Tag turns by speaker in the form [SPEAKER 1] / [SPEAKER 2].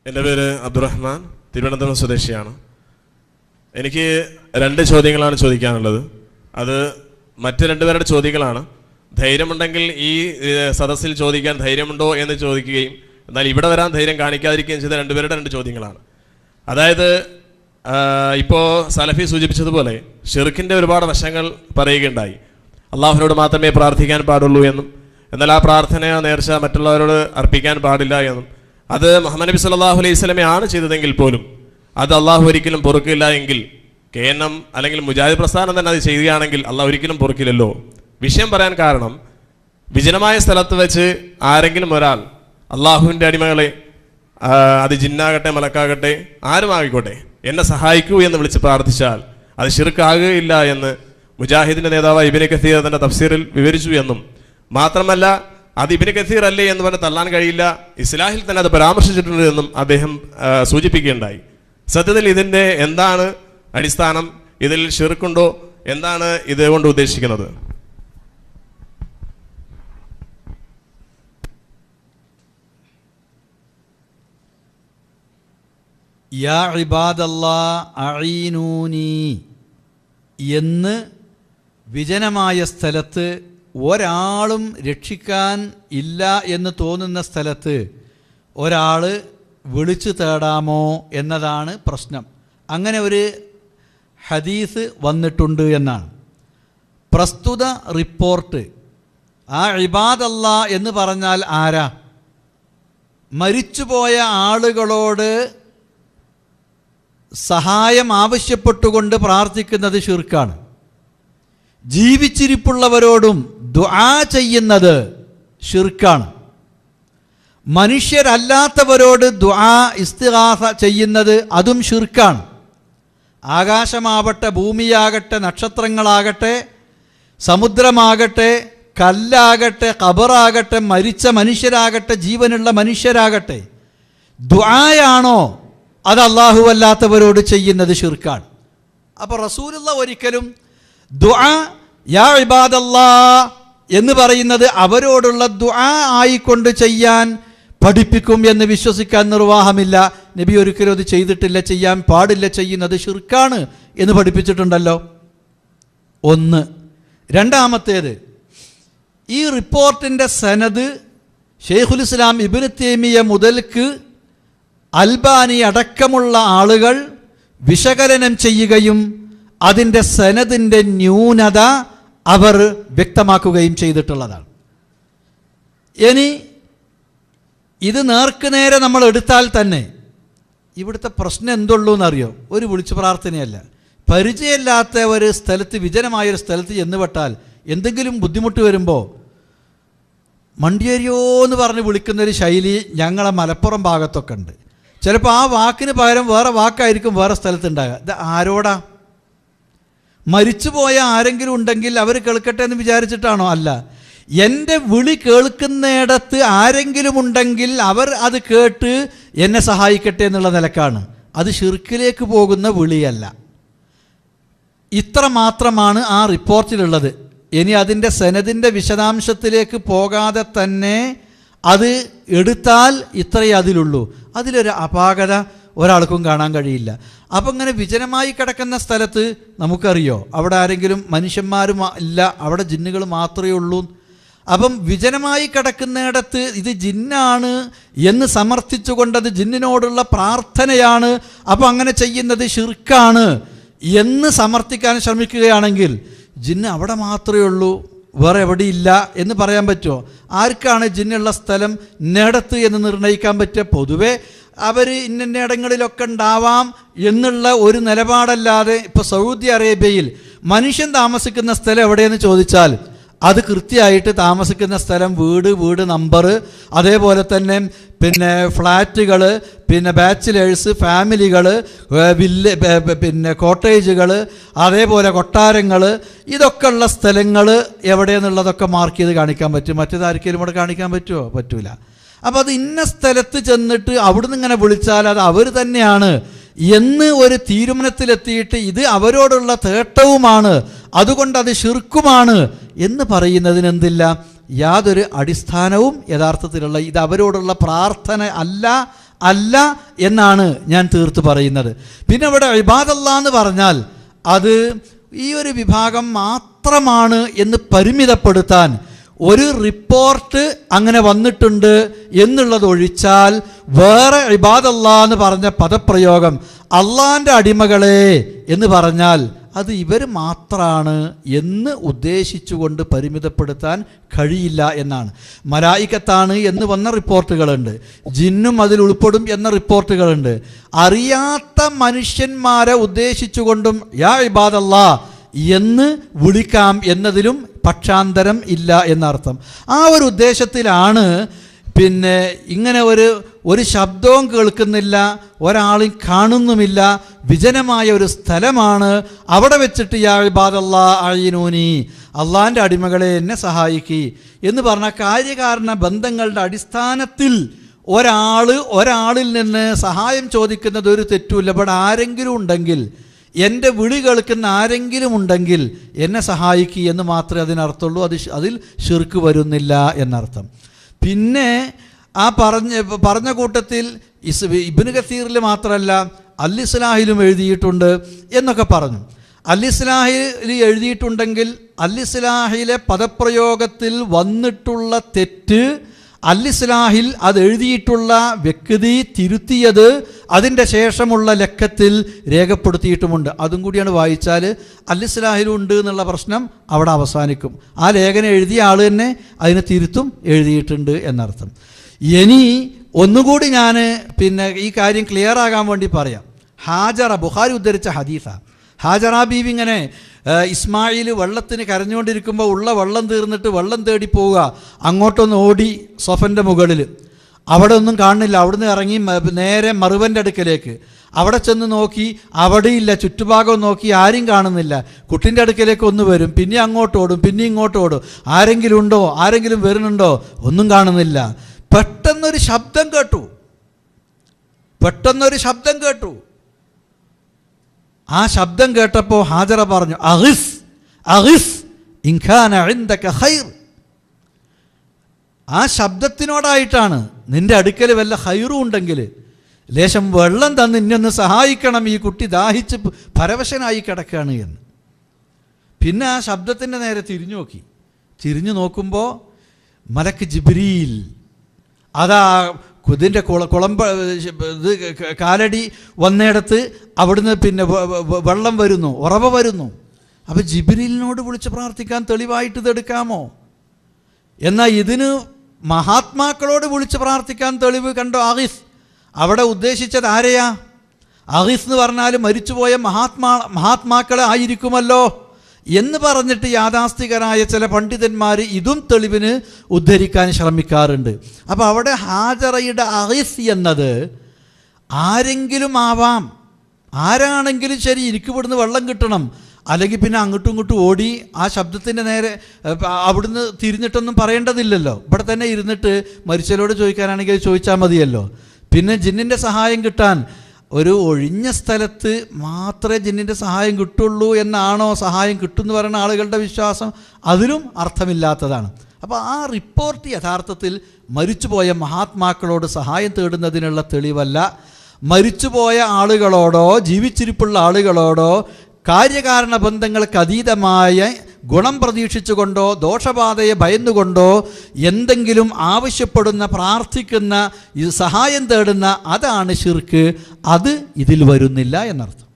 [SPEAKER 1] എൻ്റെ പേര് അബ്ദുറഹ്മാൻ, തിരുവനന്തപുരം സ്വദേശിയാണ്. എനിക്ക് 2 ചോദ്യങ്ങളാണ് ചോദിക്കാനുള്ളത്. അത് മറ്റ് 2 പേരുടെ ചോദ്യങ്ങളാണ്. ധൈര്യമുണ്ടെങ്കിൽ ഈ സദസ്സിൽ ചോദിക്കാൻ ധൈര്യമുണ്ടോ എന്ന് ചോദിക്കുകയും എന്നാൽ ഇവിടെ വരാൻ ധൈര്യം കാണിക്കാതിരിക്കുകയും ചെയ്ത 2 പേരുടെ 2 ചോദ്യങ്ങളാണ്. അതായത് ഇപ്പോൾ സലഫി സൂചിപ്പിച്ചതുപോലെ ഷിർക്കിൻ്റെ ഒരുപാട് വശങ്ങൾ പറയുകയുണ്ടായി. അള്ളാഹുവിനോട് മാത്രമേ പ്രാർത്ഥിക്കാൻ പാടുള്ളൂ എന്നും, എന്നാൽ ആ പ്രാർത്ഥന നേർച്ച മറ്റുള്ളവരോട് അർപ്പിക്കാൻ പാടില്ല എന്നും, അത് മുഹമ്മദ് നബി സല്ലല്ലാഹു അലൈഹി വസല്ലമ ആണ് ചെയ്തതെങ്കിൽ പോലും അത് അള്ളാഹു ഒരിക്കലും പൊറുക്കില്ല എങ്കിൽ KNM അല്ലെങ്കിൽ മുജാഹിദ് പ്രസ്ഥാനം തന്നെ അത് ചെയ്യുകയാണെങ്കിൽ അള്ളാഹു ഒരിക്കലും പൊറുക്കില്ലല്ലോ. വിഷയം പറയാൻ കാരണം, വിജനമായ സ്ഥലത്ത് വെച്ച് ആരെങ്കിലും ഒരാൾ അള്ളാഹുവിൻ്റെ അടിമകളെ, അത് ജിന്നാകട്ടെ മലക്കാകട്ടെ ആരുമായിക്കോട്ടെ, എന്നെ സഹായിക്കൂ എന്ന് വിളിച്ച് പ്രാർത്ഥിച്ചാൽ അത് ശിർക്കാകുകയില്ല എന്ന് മുജാഹിദിൻ്റെ നേതാവ് ഇബ്നു കസീർ തൻ്റെ തഫ്സീറിൽ വിവരിച്ചു എന്നും, മാത്രമല്ല അത് ഇബ്നു കസീർ അല്ലേ എന്ന് പറഞ്ഞ് തള്ളാൻ കഴിയില്ല, ഇസ്ലാഹിൽ തന്നെ അത് പരാമർശിച്ചിട്ടുണ്ട് എന്നും അദ്ദേഹം സൂചിപ്പിക്കുകയുണ്ടായി. സത്യത്തിൽ ഇതിൻ്റെ എന്താണ് അടിസ്ഥാനം? ഇതിൽ ഷിർക്കുണ്ടോ? എന്താണ് ഇതുകൊണ്ട് ഉദ്ദേശിക്കുന്നത്?
[SPEAKER 2] യാ ഇബാദല്ലാ അഈനൂനി എന്ന് വിജനമായ സ്ഥലത്ത് ഒരാളും രക്ഷിക്കാൻ ഇല്ല എന്ന് തോന്നുന്ന സ്ഥലത്ത് ഒരാൾ വിളിച്ചു തേടാമോ എന്നതാണ് പ്രശ്നം. അങ്ങനെ ഒരു ഹദീസ് വന്നിട്ടുണ്ട് എന്നാണ് പ്രസ്തുത റിപ്പോർട്ട്. ആ ഇബാദല്ലാ എന്ന് പറഞ്ഞാൽ ആരാ? മരിച്ചുപോയ ആളുകളോട് സഹായം ആവശ്യപ്പെട്ടുകൊണ്ട് പ്രാർത്ഥിക്കുന്നത് ഷിർക്കാണ്. ജീവിച്ചിരിപ്പുള്ളവരോടും ദുആ ചെയ്യുന്നത് ഷിർക്കാണ്. മനുഷ്യരല്ലാത്തവരോട് ദുആ ഇസ്തിഗാസ ചെയ്യുന്നത് അതും ഷിർക്കാണ്. ആകാശമാവട്ടെ, ഭൂമിയാകട്ടെ, നക്ഷത്രങ്ങളാകട്ടെ, സമുദ്രമാകട്ടെ, കല്ലാകട്ടെ, ഖബറാകട്ടെ, മരിച്ച മനുഷ്യരാകട്ടെ, ജീവനുള്ള മനുഷ്യരാകട്ടെ, ദുആയാണോ അത് അല്ലാഹു അല്ലാത്തവരോട് ചെയ്യുന്നത് ഷിർക്കാണ്. അപ്പോൾ റസൂലുള്ള ഒരിക്കലും ദുആ യാ ഇബാദല്ലാ എന്ന് പറയുന്നത് അവരോടുള്ള ദുആ ആയിക്കൊണ്ട് ചെയ്യാൻ പഠിപ്പിക്കും എന്ന് വിശ്വസിക്കാൻ നിർവാഹമില്ല. നബി ഒരിക്കലും അത് ചെയ്തിട്ടില്ല, ചെയ്യാൻ പാടില്ല, ചെയ്യുന്നത് ഷിർക്കാണ് എന്ന് പഠിപ്പിച്ചിട്ടുണ്ടല്ലോ. ഒന്ന്. രണ്ടാമത്തേത്, ഈ റിപ്പോർട്ടിൻ്റെ സനദ് ഷെയ്ഖുൽ ഇസ്ലാം ഇബ്നു തൈമിയ മുതൽക്ക് അൽബാനി അടക്കമുള്ള ആളുകൾ വിശകലനം ചെയ്യുകയും അതിൻ്റെ സനദിൻ്റെ ന്യൂനത അവർ വ്യക്തമാക്കുകയും ചെയ്തിട്ടുള്ളതാണ്. ഇനി ഇത് നേർക്കുനേരെ നമ്മൾ എടുത്താൽ തന്നെ ഇവിടുത്തെ പ്രശ്നം എന്തുള്ളൂ എന്നറിയോ? ഒരു വിളിച്ചു പ്രാർത്ഥനയല്ല. പരിചയമില്ലാത്ത ഒരു സ്ഥലത്ത്, വിജനമായൊരു സ്ഥലത്ത് ചെന്നുപെട്ടാൽ എന്തെങ്കിലും ബുദ്ധിമുട്ട് വരുമ്പോൾ മണ്ടിയേരിയോ എന്ന് പറഞ്ഞ് വിളിക്കുന്നൊരു ശൈലി ഞങ്ങളെ മലപ്പുറം ഭാഗത്തൊക്കെ ഉണ്ട്. ചിലപ്പോൾ ആ വാക്കിന് പകരം വേറെ വാക്കായിരിക്കും വേറെ സ്ഥലത്തുണ്ടാകുക. ഇത് ആരോടാ? മരിച്ചുപോയ ആരെങ്കിലും ഉണ്ടെങ്കിൽ അവർ കേൾക്കട്ടെ എന്ന് വിചാരിച്ചിട്ടാണോ? അല്ല. എൻ്റെ വിളി കേൾക്കുന്നിടത്ത് ആരെങ്കിലും ഉണ്ടെങ്കിൽ അവർ അത് കേട്ട് എന്നെ സഹായിക്കട്ടെ എന്നുള്ള നിലക്കാണ്. അത് ഷിർക്കിലേക്ക് പോകുന്ന വിളിയല്ല. ഇത്ര മാത്രമാണ് ആ റിപ്പോർട്ടിലുള്ളത്. ഇനി അതിൻ്റെ സനദിൻ്റെ വിശദാംശത്തിലേക്ക് പോകാതെ തന്നെ അത് എടുത്താൽ ഇത്രയേ അതിലുള്ളൂ. അതിലൊരു അപാകത ഒരാൾക്കും കാണാൻ കഴിയില്ല. അപ്പം ഇങ്ങനെ വിജനമായി കിടക്കുന്ന സ്ഥലത്ത് നമുക്കറിയോ അവിടെ ആരെങ്കിലും മനുഷ്യന്മാരും ഇല്ല, അവിടെ ജിന്നുകൾ മാത്രമേ ഉള്ളൂ. അപ്പം വിജനമായി കിടക്കുന്നിടത്ത് ഇത് ജിന്നാണ് എന്ന് സമർത്ഥിച്ചുകൊണ്ടത് ജിന്നിനോടുള്ള പ്രാർത്ഥനയാണ്, അപ്പം അങ്ങനെ ചെയ്യുന്നത് ഷിർക്കാണ് എന്ന് സമർത്ഥിക്കാൻ ശ്രമിക്കുകയാണെങ്കിൽ ജിന്ന് അവിടെ മാത്രമേ ഉള്ളൂ, വേറെ എവിടെയില്ല എന്ന് പറയാൻ പറ്റുമോ? ആർക്കാണ് ജിന്നുള്ള സ്ഥലം ഇന്നയിടത്ത് എന്ന് നിർണ്ണയിക്കാൻ പറ്റുക? പൊതുവെ അവർ ഇന്നയിടങ്ങളിലൊക്കെ ഉണ്ടാവാം എന്നുള്ള ഒരു നിലപാടല്ലാതെ ഇപ്പോൾ സൗദി അറേബ്യയിൽ മനുഷ്യൻ താമസിക്കുന്ന സ്ഥലം എവിടെയെന്ന് ചോദിച്ചാൽ അത് കൃത്യമായിട്ട് താമസിക്കുന്ന സ്ഥലം, വീട് നമ്പർ, അതേപോലെ തന്നെ പിന്നെ ഫ്ലാറ്റുകൾ, പിന്നെ ബാച്ചിലേഴ്സ്, ഫാമിലികൾ, കോട്ടേജുകൾ, അതേപോലെ കൊട്ടാരങ്ങൾ, ഇതൊക്കെ ഉള്ള സ്ഥലങ്ങൾ എവിടെയെന്നുള്ളതൊക്കെ മാർക്ക് ചെയ്ത് കാണിക്കാൻ പറ്റും. മറ്റേതാർക്കെങ്കിലും ഇവിടെ കാണിക്കാൻ പറ്റുമോ? പറ്റൂല. അപ്പോൾ അത് ഇന്ന സ്ഥലത്ത് ചെന്നിട്ട് അവിടുന്ന് ഇങ്ങനെ വിളിച്ചാൽ അത് അവർ തന്നെയാണ് എന്ന് ഒരു തീരുമാനത്തിലെത്തിയിട്ട് ഇത് അവരോടുള്ള തേട്ടവുമാണ്, അതുകൊണ്ട് അത് ഷിർക്കുമാണ് എന്ന് പറയുന്നതിനെന്തില്ല? യാതൊരു അടിസ്ഥാനവും യഥാർത്ഥത്തിലുള്ള ഇത് അവരോടുള്ള പ്രാർത്ഥന അല്ല, അല്ല എന്നാണ് ഞാൻ തീർത്ത് പറയുന്നത്. പിന്നെ ഇവിടെ ഇബാദല്ലാഹ് എന്ന് പറഞ്ഞാൽ അത് ഈ ഒരു വിഭാഗം മാത്രമാണ് എന്ന് പരിമിതപ്പെടുത്താൻ ഒരു റിപ്പോർട്ട് അങ്ങനെ വന്നിട്ടുണ്ട് എന്നുള്ളത് ഒഴിച്ചാൽ വേറെ ഇബാദല്ലാഹ് എന്ന് പറഞ്ഞ പദപ്രയോഗം അള്ളാൻ്റെ അടിമകളെ എന്ന് പറഞ്ഞാൽ അത് ഇവർ മാത്രമാണ് എന്ന് ഉദ്ദേശിച്ചുകൊണ്ട് പരിമിതപ്പെടുത്താൻ കഴിയില്ല എന്നാണ്. മലായിക്കത്താണ് എന്ന് വന്ന റിപ്പോർട്ടുകളുണ്ട്, ജിന്നും അതിൽ ഉൾപ്പെടും എന്ന റിപ്പോർട്ടുകളുണ്ട്. അറിയാത്ത മനുഷ്യന്മാരെ ഉദ്ദേശിച്ചുകൊണ്ടും യാ ഇബാദല്ലാഹ് എന്ന് വിളിക്കാം എന്നതിലും പക്ഷാന്തരം ഇല്ല എന്നർത്ഥം. ആ ഒരു ഉദ്ദേശത്തിലാണ് പിന്നെ ഇങ്ങനെ ഒരു ശബ്ദവും കേൾക്കുന്നില്ല, ഒരാളും കാണുന്നുമില്ല, വിജനമായ ഒരു സ്ഥലമാണ്. അവിടെ വെച്ചിട്ട് യാ ഇബാദല്ലാഹ് അഈനൂനി, അള്ളാൻ്റെ അടിമകളെ എന്നെ സഹായിക്കി എന്ന് പറഞ്ഞ കാര്യകാരണ ബന്ധങ്ങളുടെ അടിസ്ഥാനത്തിൽ ഒരാളിൽ നിന്ന് സഹായം ചോദിക്കുന്നത് ഒരു തെറ്റുമില്ല. ഇവിടെ ആരെങ്കിലും ഉണ്ടെങ്കിൽ, എൻ്റെ വിളി കേൾക്കുന്ന ആരെങ്കിലും ഉണ്ടെങ്കിൽ എന്നെ സഹായിക്കുക എന്ന് മാത്രമേ അതിനർത്ഥമുള്ളൂ. അതിൽ ശിർക്ക് വരുന്നില്ല എന്നർത്ഥം. പിന്നെ ആ പറഞ്ഞ കൂട്ടത്തിൽ ഇബ്നു കസീറിൽ മാത്രമല്ല അൽ ഇസ്ലാഹിലും എഴുതിയിട്ടുണ്ട് എന്നൊക്കെ പറഞ്ഞു. അൽ ഇസ്ലാഹിൽ എഴുതിയിട്ടുണ്ടെങ്കിൽ അൽ ഇസ്ലാഹിലെ പദപ്രയോഗത്തിൽ വന്നിട്ടുള്ള തെറ്റ് അൽ ഇസ്ലാഹിൽ അത് എഴുതിയിട്ടുള്ള വ്യക്തി തിരുത്തിയത് അതിൻ്റെ ശേഷമുള്ള ലക്കത്തിൽ രേഖപ്പെടുത്തിയിട്ടുമുണ്ട്. അതും കൂടിയാണ് വായിച്ചാൽ അൽ ഇസ്ലാഹിലുണ്ട് എന്നുള്ള പ്രശ്നം അവിടെ അവസാനിക്കും. ആ ലേഖനം എഴുതിയ ആൾ തന്നെ അതിനെ തിരുത്തും എഴുതിയിട്ടുണ്ട് എന്നർത്ഥം. ഇനി ഒന്നുകൂടി ഞാൻ പിന്നെ ഈ കാര്യം ക്ലിയർ ആകാൻ വേണ്ടി പറയാം. ഹാജറ, ബുഖാരി ഉദ്ധരിച്ച ഹദീസാണ്. ഹാജറ ബീവി ഇങ്ങനെ ഇസ്മായിൽ വെള്ളത്തിന് കരഞ്ഞുകൊണ്ടിരിക്കുമ്പോൾ ഉള്ള വെള്ളം തീർന്നിട്ട് വെള്ളം തേടി പോവുക. അങ്ങോട്ടൊന്ന് ഓടി സൊഫൻ്റെ മുകളിൽ, അവിടെ ഒന്നും കാണുന്നില്ല. അവിടുന്ന് ഇറങ്ങി നേരെ മറുവൻ്റെ അടുക്കലേക്ക്. അവിടെ ചെന്ന് നോക്കി, അവിടെയില്ല. ചുറ്റുഭാഗം നോക്കി, ആരും കാണുന്നില്ല. കുട്ടിൻ്റെ അടുക്കലേക്ക് ഒന്ന് വരും, പിന്നെ അങ്ങോട്ടോടും, പിന്നെ ഇങ്ങോട്ടോടും. ആരെങ്കിലും ഉണ്ടോ, ആരെങ്കിലും വരുന്നുണ്ടോ, ഒന്നും കാണുന്നില്ല. പെട്ടെന്നൊരു ശബ്ദം കേട്ടു. ആ ശബ്ദം കേട്ടപ്പോൾ ഹാജറ പറഞ്ഞു, അഗിസ് ഇൻ കാന ഇൻദക ഖൈർ. ആ ശബ്ദത്തിനോടായിട്ടാണ്, നിന്റെ അടുക്കൽ വല്ല ഖൈറും ഉണ്ടെങ്കിൽ ലേശം വെള്ളം തന്ന് ഇന്നൊന്ന് സഹായിക്കണം, ഈ കുട്ടി ദാഹിച്ച് പരവശനായി കിടക്കുകയാണ് എന്ന്. പിന്നെ ആ ശബ്ദത്തിൻ്റെ നേരെ തിരിഞ്ഞു നോക്കുമ്പോൾ മലക്ക് ജിബ്രീൽ അതാ ഇതിൻ്റെ കുളമ്പ ഇത് കാലടി വന്നിടത്ത് അവിടുന്ന് പിന്നെ വെള്ളം വരുന്നു, ഉറവ വരുന്നു. അപ്പോൾ ജിബ്രീലിനോട് വിളിച്ച് പ്രാർത്ഥിക്കാൻ തെളിവായിട്ട് ഇതെടുക്കാമോ? എന്നാൽ ഇതിന് മഹാത്മാക്കളോട് വിളിച്ച് പ്രാർത്ഥിക്കാൻ തെളിവ് കണ്ടോ? ആഗിസ്. അവിടെ ഉദ്ദേശിച്ചത് ആരെയാ? ആഗിസ് എന്ന് പറഞ്ഞാൽ മരിച്ചുപോയ മഹാത്മാക്കളെ ആയിരിക്കുമല്ലോ എന്ന് പറഞ്ഞിട്ട് യാഥാസ്ഥികരായ ചില പണ്ഡിതന്മാർ ഇതും തെളിവിന് ഉദ്ധരിക്കാൻ ശ്രമിക്കാറുണ്ട്. അപ്പോൾ അവിടെ ഹാജറയുടെ അഗീസ് എന്നത് ആരെങ്കിലും ആവാം, ആരാണെങ്കിലും ശരി, എനിക്ക് ഇവിടുന്ന് വെള്ളം കിട്ടണം, അല്ലെങ്കിൽ പിന്നെ അങ്ങോട്ടും ഇങ്ങോട്ടും ഓടി ആ ശബ്ദത്തിൻ്റെ നേരെ അവിടുന്ന് തിരിഞ്ഞിട്ടൊന്നും പറയേണ്ടതില്ലല്ലോ. ഇവിടെ തന്നെ ഇരുന്നിട്ട് മരിച്ചവരോട് ചോദിക്കാനാണെങ്കിൽ ചോദിച്ചാൽ മതിയല്ലോ. പിന്നെ ജിന്നിൻ്റെ സഹായം കിട്ടാൻ ഒരു ഒഴിഞ്ഞ സ്ഥലത്ത് മാത്രമേ ജിന്നിൻ്റെ സഹായം കിട്ടുള്ളൂ എന്നാണോ സഹായം കിട്ടുമെന്ന് പറയുന്ന ആളുകളുടെ വിശ്വാസം? അതിലും അർത്ഥമില്ലാത്തതാണ്. അപ്പോൾ ആ റിപ്പോർട്ട് യഥാർത്ഥത്തിൽ മരിച്ചുപോയ മഹാത്മാക്കളോട് സഹായം തേടുന്നതിനുള്ള തെളിവല്ല. മരിച്ചുപോയ ആളുകളോടോ ജീവിച്ചിരിപ്പുള്ള ആളുകളോടോ കാര്യകാരണ ബന്ധങ്ങൾക്ക് അതീതമായ ഗുണം പ്രതീക്ഷിച്ചുകൊണ്ടോ ദോഷബാധയെ ഭയന്നുകൊണ്ടോ എന്തെങ്കിലും ആവശ്യപ്പെടുന്ന, പ്രാർത്ഥിക്കുന്ന, സഹായം തേടുന്ന, അതാണ് ശിർക്ക്. അത് ഇതിൽ വരുന്നില്ല എന്നർത്ഥം.